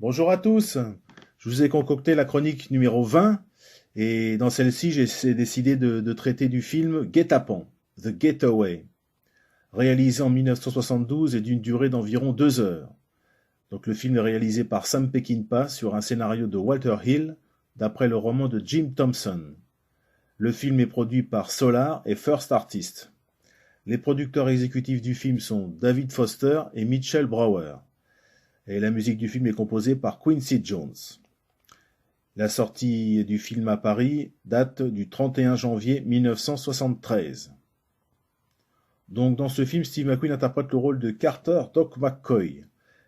Bonjour à tous, je vous ai concocté la chronique numéro 20 et dans celle-ci j'ai décidé de traiter du film Guet-apens, The Getaway, réalisé en 1972 et d'une durée d'environ 2 heures. Donc le film est réalisé par Sam Peckinpah sur un scénario de Walter Hill d'après le roman de Jim Thompson. Le film est produit par Solar et First Artists. Les producteurs exécutifs du film sont David Foster et Mitchell Brower. Et la musique du film est composée par Quincy Jones. La sortie du film à Paris date du 31 janvier 1973. Donc dans ce film, Steve McQueen interprète le rôle de Carter Doc McCoy.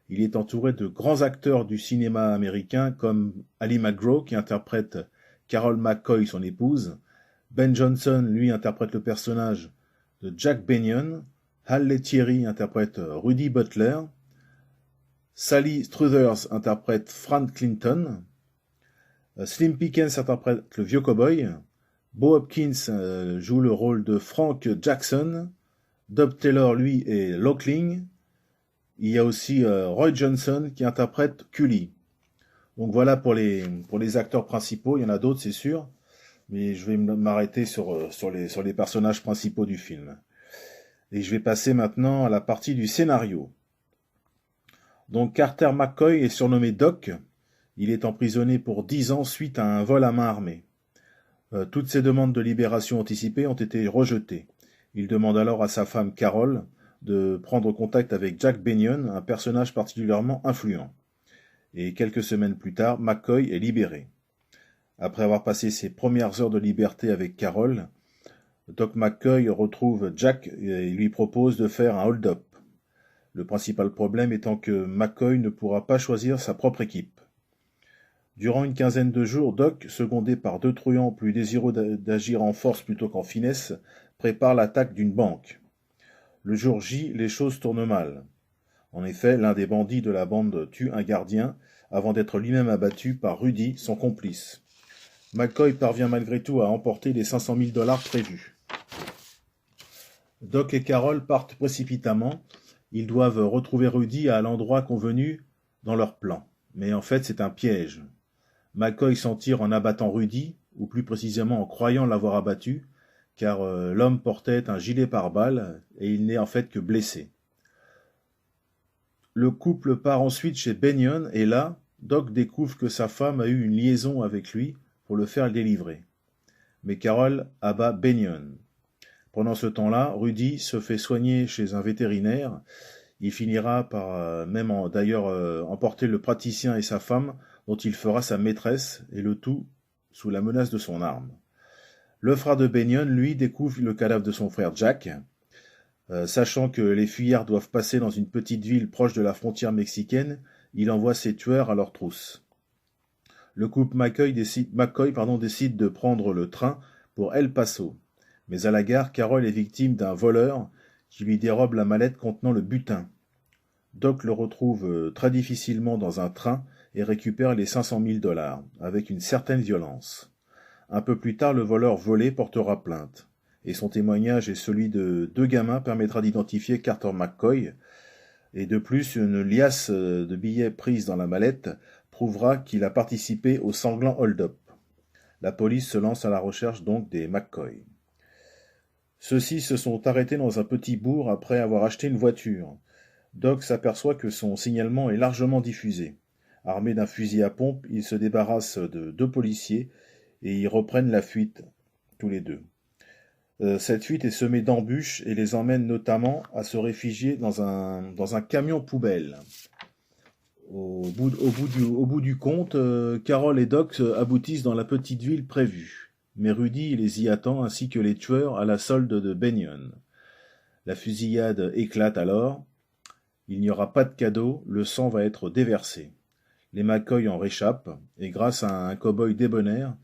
Il est entouré de grands acteurs du cinéma américain comme Ali MacGraw qui interprète Carol McCoy, son épouse. Ben Johnson, lui, interprète le personnage de Jack Benyon. Hal Lettieri interprète Rudy Butler. Sally Struthers interprète Frank Clinton. Slim Pickens interprète le vieux cowboy. Bo Hopkins joue le rôle de Frank Jackson. Dub Taylor, lui, est Lockling. Il y a aussi Roy Johnson qui interprète Cully. Donc voilà pour les acteurs principaux. Il y en a d'autres, c'est sûr. Mais je vais m'arrêter sur les personnages principaux du film. Et je vais passer maintenant à la partie du scénario. Donc Carter McCoy est surnommé Doc. Il est emprisonné pour 10 ans suite à un vol à main armée. Toutes ses demandes de libération anticipée ont été rejetées. Il demande alors à sa femme Carol de prendre contact avec Jack Benyon, un personnage particulièrement influent. Et quelques semaines plus tard, McCoy est libéré. Après avoir passé ses premières heures de liberté avec Carol, Doc McCoy retrouve Jack et lui propose de faire un hold-up. Le principal problème étant que McCoy ne pourra pas choisir sa propre équipe. Durant une quinzaine de jours, Doc, secondé par deux truands plus désireux d'agir en force plutôt qu'en finesse, prépare l'attaque d'une banque. Le jour J, les choses tournent mal. En effet, l'un des bandits de la bande tue un gardien avant d'être lui-même abattu par Rudy, son complice. McCoy parvient malgré tout à emporter les 500 000 $ prévus. Doc et Carol partent précipitamment. Ils doivent retrouver Rudy à l'endroit convenu dans leur plan. Mais en fait, c'est un piège. McCoy s'en tire en abattant Rudy, ou plus précisément en croyant l'avoir abattu, car l'homme portait un gilet pare-balles et il n'est en fait que blessé. Le couple part ensuite chez Benyon et là, Doc découvre que sa femme a eu une liaison avec lui pour le faire délivrer. Mais Carol abat Benyon. Pendant ce temps-là, Rudy se fait soigner chez un vétérinaire. Il finira par d'ailleurs emporter le praticien et sa femme, dont il fera sa maîtresse, et le tout sous la menace de son arme. Le frère de Benyon, lui, découvre le cadavre de son frère Jack. Sachant que les fuyards doivent passer dans une petite ville proche de la frontière mexicaine, il envoie ses tueurs à leur trousse. Le couple McCoy décide de prendre le train pour El Paso. Mais à la gare, Carol est victime d'un voleur qui lui dérobe la mallette contenant le butin. Doc le retrouve très difficilement dans un train et récupère les 500 000 $, avec une certaine violence. Un peu plus tard, le voleur volé portera plainte, et son témoignage et celui de deux gamins permettra d'identifier Carter McCoy, et de plus, une liasse de billets prise dans la mallette prouvera qu'il a participé au sanglant hold-up. La police se lance à la recherche donc des McCoy. Ceux-ci se sont arrêtés dans un petit bourg après avoir acheté une voiture. Doc s'aperçoit que son signalement est largement diffusé. Armés d'un fusil à pompe, ils se débarrassent de deux policiers et ils reprennent la fuite, tous les deux. Cette fuite est semée d'embûches et les emmène notamment à se réfugier dans un camion poubelle. Au bout du compte, Carol et Doc aboutissent dans la petite ville prévue. Mais Rudy les y attend ainsi que les tueurs à la solde de Benyon. La fusillade éclate alors. Il n'y aura pas de cadeau, le sang va être déversé. Les McCoy en réchappent et grâce à un cow-boy débonnaire,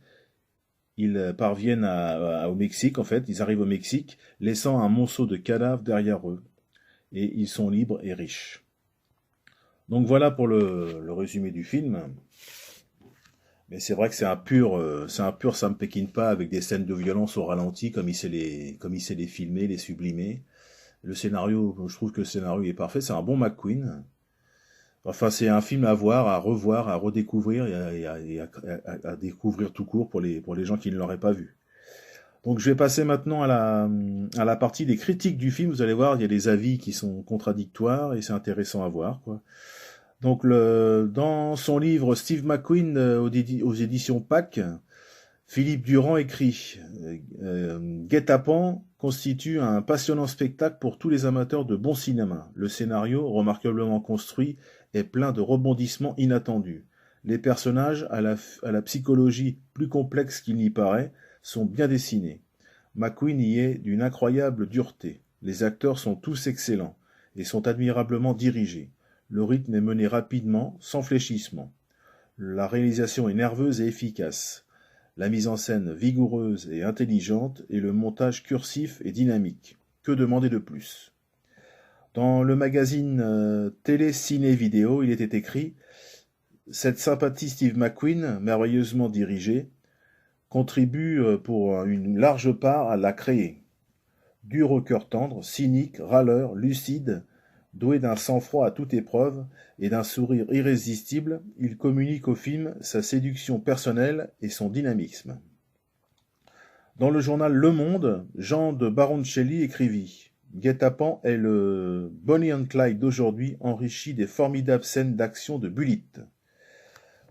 ils parviennent au Mexique, en fait, ils arrivent au Mexique, laissant un monceau de cadavres derrière eux. Et ils sont libres et riches. Donc voilà pour le résumé du film. Mais c'est vrai que c'est un pur Sam Peckinpah avec des scènes de violence au ralenti, comme il sait les filmer, les sublimer. Le scénario, je trouve que le scénario est parfait. C'est un bon McQueen. Enfin, c'est un film à voir, à revoir, à redécouvrir et à découvrir tout court pour les gens qui ne l'auraient pas vu. Donc je vais passer maintenant à la partie des critiques du film. Vous allez voir, il y a des avis qui sont contradictoires et c'est intéressant à voir, quoi. Donc dans son livre Steve McQueen aux éditions PAC, Philippe Durand écrit Guet-apens constitue un passionnant spectacle pour tous les amateurs de bon cinéma. Le scénario, remarquablement construit, est plein de rebondissements inattendus. Les personnages, à la psychologie plus complexe qu'il n'y paraît, sont bien dessinés. McQueen y est d'une incroyable dureté. Les acteurs sont tous excellents et sont admirablement dirigés. Le rythme est mené rapidement, sans fléchissement. La réalisation est nerveuse et efficace. La mise en scène vigoureuse et intelligente et le montage cursif et dynamique. Que demander de plus? Dans le magazine Télé Ciné Vidéo, il était écrit « Cette sympathie Steve McQueen, merveilleusement dirigée, contribue pour une large part à la créer. Dur au cœur tendre, cynique, râleur, lucide, doué d'un sang-froid à toute épreuve et d'un sourire irrésistible, il communique au film sa séduction personnelle et son dynamisme. » Dans le journal Le Monde, Jean de Baroncelli écrivit « Guet-apens est le Bonnie and Clyde d'aujourd'hui enrichi des formidables scènes d'action de Bullitt. »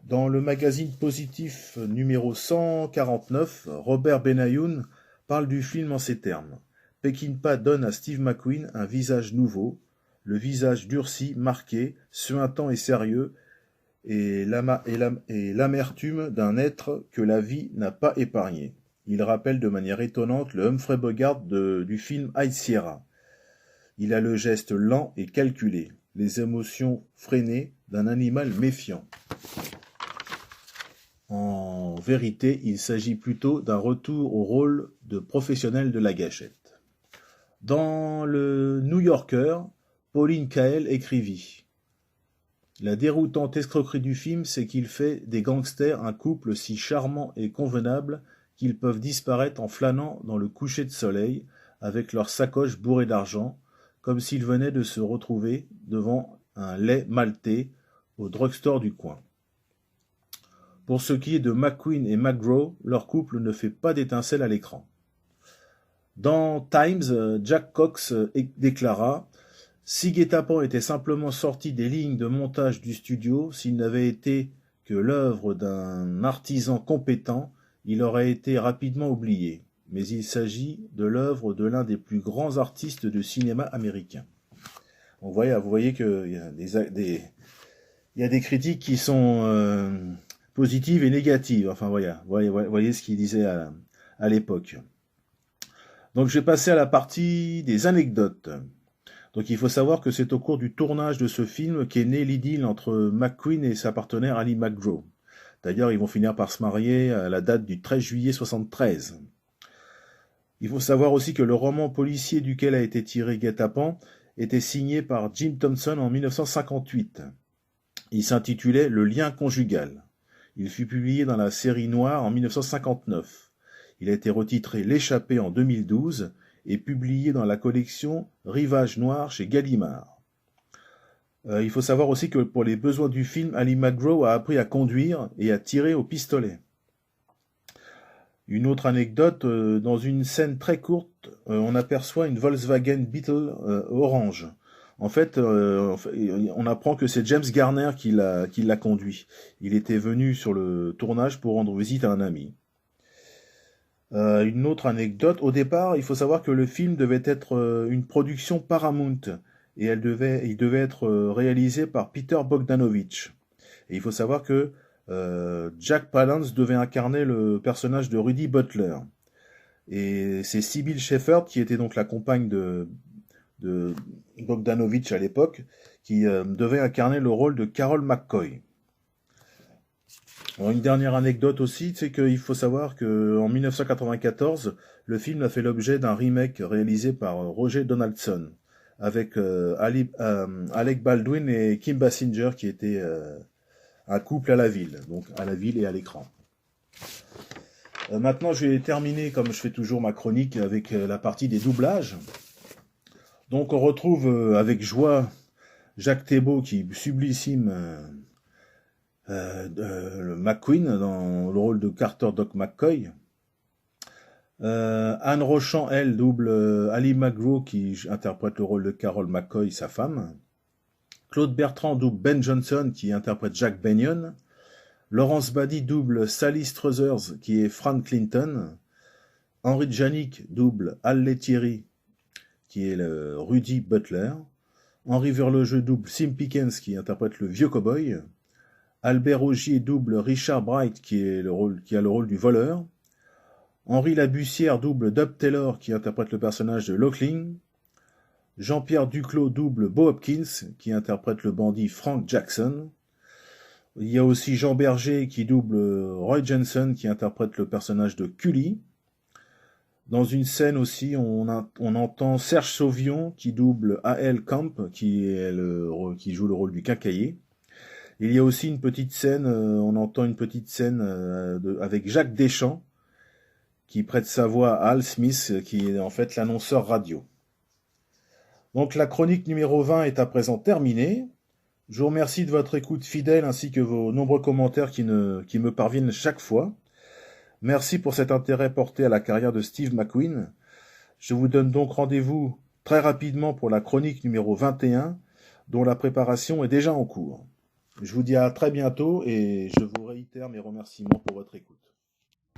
Dans le magazine Positif numéro 149, Robert Benayoun parle du film en ces termes. Peckinpah donne à Steve McQueen un visage nouveau, le visage durci, marqué, suintant et sérieux, et l'amertume d'un être que la vie n'a pas épargné. Il rappelle de manière étonnante le Humphrey Bogart du film High Sierra. Il a le geste lent et calculé, les émotions freinées d'un animal méfiant. En vérité, il s'agit plutôt d'un retour au rôle de professionnel de la gâchette. Dans le New Yorker, Pauline Kael écrivit « La déroutante escroquerie du film, c'est qu'il fait des gangsters un couple si charmant et convenable qu'ils peuvent disparaître en flânant dans le coucher de soleil avec leurs sacoches bourrées d'argent, comme s'ils venaient de se retrouver devant un lait maltais au drugstore du coin. Pour ce qui est de McQueen et McGraw, leur couple ne fait pas d'étincelle à l'écran. » Dans Times, Jack Cox déclara « Si Guet-apens était simplement sorti des lignes de montage du studio, s'il n'avait été que l'œuvre d'un artisan compétent, il aurait été rapidement oublié. Mais il s'agit de l'œuvre de l'un des plus grands artistes de cinéma américain. » Vous voyez qu'il y a des critiques qui sont positives et négatives. Enfin, voyez ce qu'il disait à l'époque. Donc, je vais passer à la partie des anecdotes. Donc, il faut savoir que c'est au cours du tournage de ce film qu'est née l'idylle entre McQueen et sa partenaire Ali McGraw. D'ailleurs, ils vont finir par se marier à la date du 13 juillet 1973. Il faut savoir aussi que le roman policier duquel a été tiré Guet-apens était signé par Jim Thompson en 1958. Il s'intitulait « Le lien conjugal ». Il fut publié dans la série noire en 1959. Il a été retitré « L'échappée » en 2012 et publié dans la collection Rivage noir chez Gallimard. Il faut savoir aussi que pour les besoins du film, Ali McGraw a appris à conduire et à tirer au pistolet. Une autre anecdote, dans une scène très courte, on aperçoit une Volkswagen Beetle orange. En fait, on apprend que c'est James Garner qui l'a conduit. Il était venu sur le tournage pour rendre visite à un ami. Une autre anecdote, au départ, il faut savoir que le film devait être une production Paramount et il devait être réalisé par Peter Bogdanovich. Et il faut savoir que Jack Palance devait incarner le personnage de Rudy Butler. Et c'est Sybil Shepherd, qui était donc la compagne de Bogdanovich à l'époque, qui devait incarner le rôle de Carol McCoy. Alors, une dernière anecdote aussi, c'est qu'il faut savoir qu'en 1994, le film a fait l'objet d'un remake réalisé par Roger Donaldson, avec Alec Baldwin et Kim Basinger, qui étaient un couple à la ville, donc à la ville et à l'écran. Maintenant, je vais terminer, comme je fais toujours ma chronique, avec la partie des doublages. Donc, on retrouve avec joie Jacques Thébault qui sublissime McQueen dans le rôle de Carter Doc McCoy. Anne Rochant, elle, double Ali McGraw qui interprète le rôle de Carol McCoy, sa femme. Claude Bertrand double Ben Johnson qui interprète Jack Benyon. Laurence Bady double Sally Struthers qui est Fran Clinton. Henri Djanik double Al Lettieri qui est le Rudy Butler. Henri Verlejeu double Sim Pickens qui interprète le vieux cowboy. Albert Augier double Richard Bright qui a le rôle du voleur. Henri Labussière double Dub Taylor qui interprète le personnage de Lockling. Jean-Pierre Duclos double Bo Hopkins qui interprète le bandit Frank Jackson. Il y a aussi Jean Berger qui double Roy Jensen qui interprète le personnage de Cully. Dans une scène aussi, on entend Serge Sauvion qui double A.L. Camp qui joue le rôle du quincaillier. Il y a aussi une petite scène, on entend une petite scène avec Jacques Deschamps qui prête sa voix à Al Smith qui est en fait l'annonceur radio. Donc la chronique numéro 20 est à présent terminée. Je vous remercie de votre écoute fidèle ainsi que vos nombreux commentaires qui me parviennent chaque fois. Merci pour cet intérêt porté à la carrière de Steve McQueen. Je vous donne donc rendez-vous très rapidement pour la chronique numéro 21, dont la préparation est déjà en cours. Je vous dis à très bientôt et je vous réitère mes remerciements pour votre écoute.